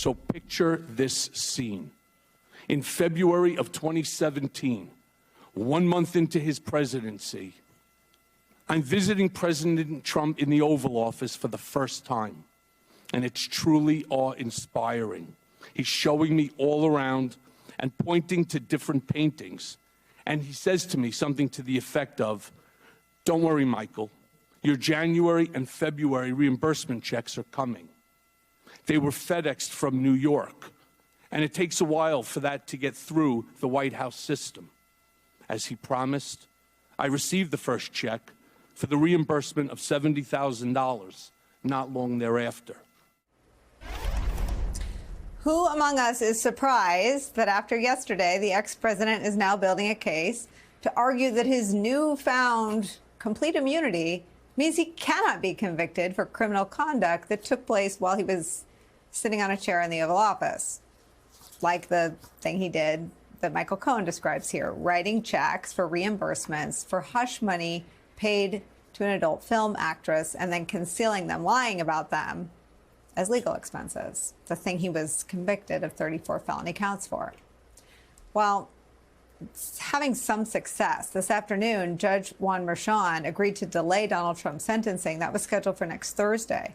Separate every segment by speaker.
Speaker 1: So picture this scene. In February of 2017, 1 month into his presidency, I'm visiting President Trump in the Oval Office for the first time, and it's truly awe-inspiring. He's showing me all around and pointing to different paintings, and he says to me something to the effect of, "Don't worry, Michael, your January and February reimbursement checks are coming." They were FedExed from New York, and it takes a while for that to get through the White House system. As he promised, I received the first check for the reimbursement of $70,000 not long thereafter.
Speaker 2: Who among us is surprised that after yesterday, the ex-president is now building a case to argue that his newfound complete immunity means he cannot be convicted for criminal conduct that took place while he was sitting on a chair in the Oval Office, like the thing he did that Michael Cohen describes here, writing checks for reimbursements for hush money paid to an adult film actress and then concealing them, lying about them as legal expenses, the thing he was convicted of 34 felony counts for. Well, having some success. This afternoon, Judge Juan Merchan agreed to delay Donald Trump's sentencing. That was scheduled for next Thursday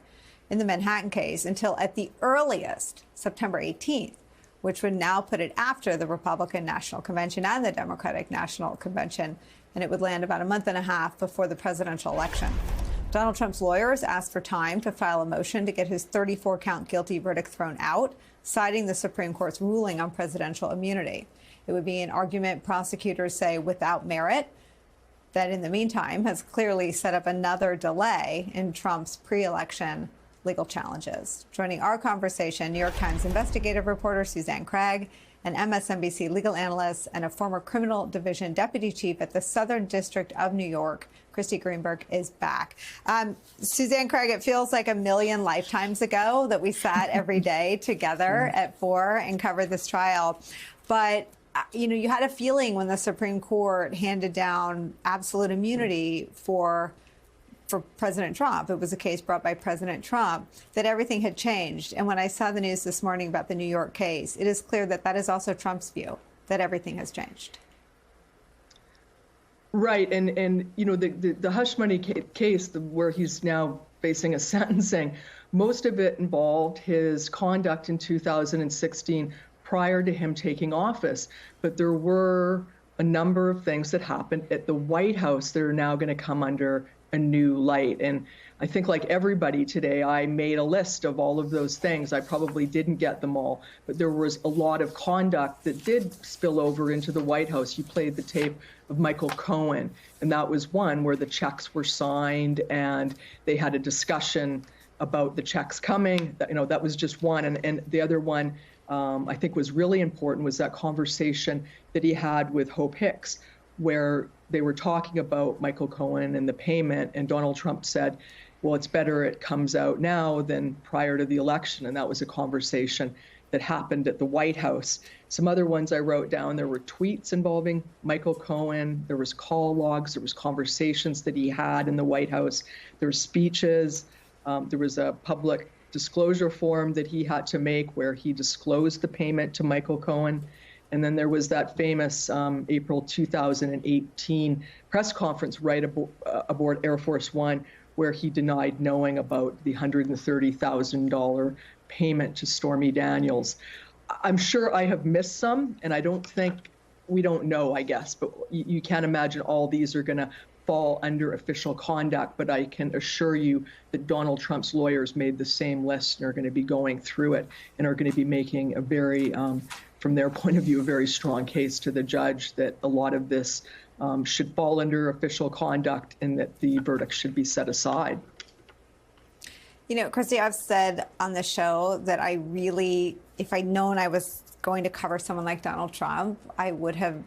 Speaker 2: in the Manhattan case until at the earliest September 18th, which would now put it after the Republican National Convention and the Democratic National Convention, and it would land about a month and a half before the presidential election. Donald Trump's lawyers asked for time to file a motion to get his 34-count guilty verdict thrown out, citing the Supreme Court's ruling on presidential immunity. It would be an argument prosecutors say without merit that in the meantime has clearly set up another delay in Trump's pre-election legal challenges. Joining our conversation, New York Times investigative reporter Suzanne Craig, an MSNBC legal analyst and a former criminal division deputy chief at the Southern District of New York, Christy Greenberg, is back. Suzanne Craig, it feels like a million lifetimes ago that we sat every day together at 4 and covered this trial. But you know, you had a feeling when the Supreme Court handed down absolute immunity for President Trump, it was a case brought by President Trump, that everything had changed. And when I saw the news this morning about the New York case, it is clear that that is also Trump's view, that everything has changed.
Speaker 3: Right. And you know, the hush money case where he's now facing a sentencing, most of it involved his conduct in 2016 prior to him taking office. But there were a number of things that happened at the White House that are now going to come under a new light. And I think, like everybody today, I made a list of all of those things. I probably didn't get them all, but there was a lot of conduct that did spill over into the White House. You played the tape of Michael Cohen, and that was one where the checks were signed and they had a discussion about the checks coming. You know, that was just one. And the other one I think was really important was that conversation that he had with Hope Hicks, where they were talking about Michael Cohen and the payment, and Donald Trump said, well, it's better it comes out now than prior to the election. And that was a conversation that happened at the White House. Some other ones I wrote down, there were tweets involving Michael Cohen, there was call logs, there was conversations that he had in the White House, there were speeches, there was a public disclosure form that he had to make where he disclosed the payment to Michael Cohen. And then there was that famous April 2018 press conference right aboard Air Force One, where he denied knowing about the $130,000 payment to Stormy Daniels. I'm sure I have missed some, and I don't think, we don't know, I guess, but you can't imagine all these are going to fall under official conduct. But I can assure you that Donald Trump's lawyers made the same list and are going to be going through it and are going to be making a very, from their point of view, a very strong case to the judge that a lot of this should fall under official conduct and that the verdict should be set aside.
Speaker 2: You know, Christy, I've said on the show that I really, if I'd known I was going to cover someone like Donald Trump, I would have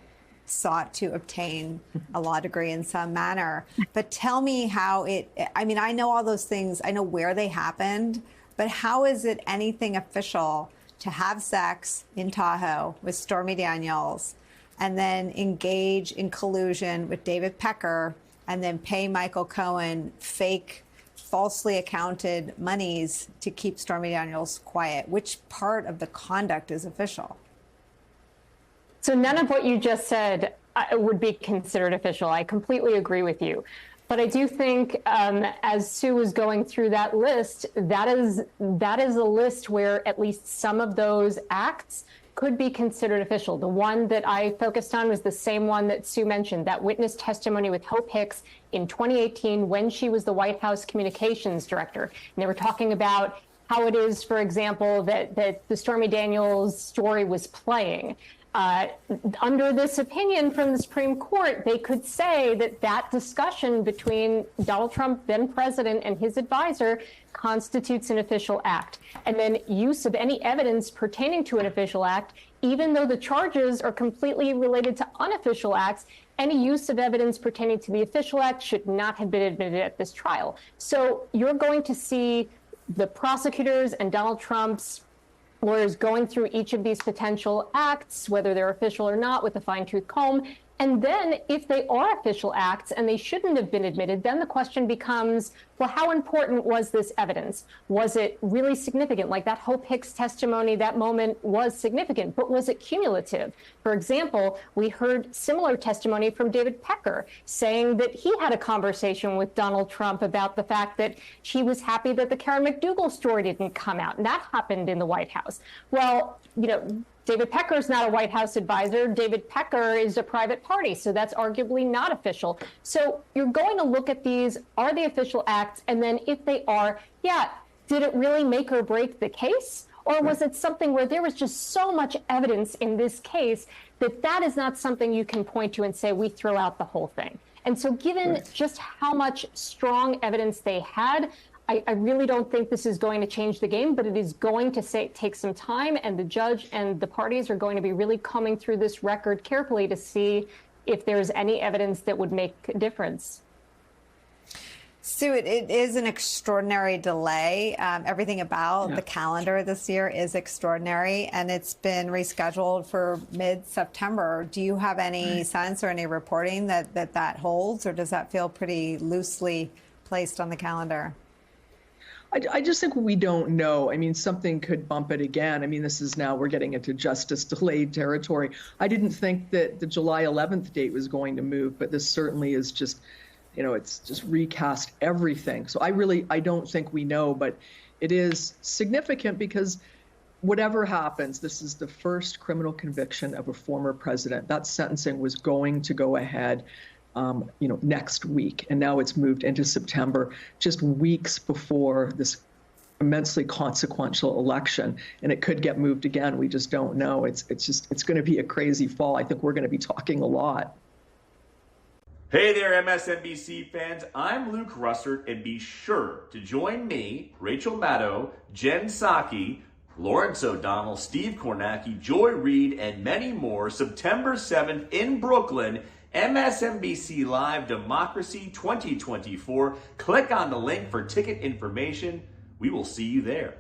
Speaker 2: sought to obtain a law degree in some manner. But tell me how I mean, I know all those things, I know where they happened, but how is it anything official to have sex in Tahoe with Stormy Daniels and then engage in collusion with David Pecker and then pay Michael Cohen fake falsely accounted monies to keep Stormy Daniels quiet. Which part of the conduct is official?
Speaker 4: So none of what you just said would be considered official. I completely agree with you. But I do think, as Sue was going through that list, that is a list where at least some of those acts could be considered official. The one that I focused on was the same one that Sue mentioned, that witness testimony with Hope Hicks in 2018 when she was the White House communications director. And they were talking about how it is, for example, that the Stormy Daniels story was playing. Under this opinion from the Supreme Court, they could say that discussion between Donald Trump, then president, and his advisor constitutes an official act. And then use of any evidence pertaining to an official act, even though the charges are completely related to unofficial acts, any use of evidence pertaining to the official act should not have been admitted at this trial. So you're going to see the prosecutors and Donald Trump's lawyers going through each of these potential acts, whether they're official or not, with a fine-tooth comb. And then if they are official acts and they shouldn't have been admitted, then the question becomes, well, how important was this evidence? Was it really significant? Like that Hope Hicks testimony, that moment was significant, but was it cumulative? For example, we heard similar testimony from David Pecker saying that he had a conversation with Donald Trump about the fact that he was happy that the Karen McDougal story didn't come out, and that happened in the White House. Well, you know, David Pecker is not a White House advisor. David Pecker is a private party, so that's arguably not official. So you're going to look at these, are they official acts? And then if they are, did it really make or break the case? Or was it something where there was just so much evidence in this case that is not something you can point to and say, we throw out the whole thing? And so given just how much strong evidence they had, I really don't think this is going to change the game, but it is going to take some time, and the judge and the parties are going to be really combing through this record carefully to see if there's any evidence that would make a difference.
Speaker 2: Sue, it is an extraordinary delay. Everything about the calendar this year is extraordinary, and it's been rescheduled for mid-September. Do you have any sense or any reporting that holds, or does that feel pretty loosely placed on the calendar?
Speaker 3: I just think we don't know. I mean, something could bump it again. I mean, this is now we're getting into justice delayed territory. I didn't think that the July 11th date was going to move, but this certainly is just, you know, it's just recast everything. So I don't think we know, but it is significant because whatever happens, this is the first criminal conviction of a former president. That sentencing was going to go ahead next week. And now it's moved into September, just weeks before this immensely consequential election. And it could get moved again. We just don't know. It's going to be a crazy fall. I think we're going to be talking a lot.
Speaker 5: Hey there, MSNBC fans. I'm Luke Russert, and be sure to join me, Rachel Maddow, Jen Psaki, Lawrence O'Donnell, Steve Kornacki, Joy Reid, and many more September 7th in Brooklyn, MSNBC Live Democracy 2024. Click on the link for ticket information. We will see you there.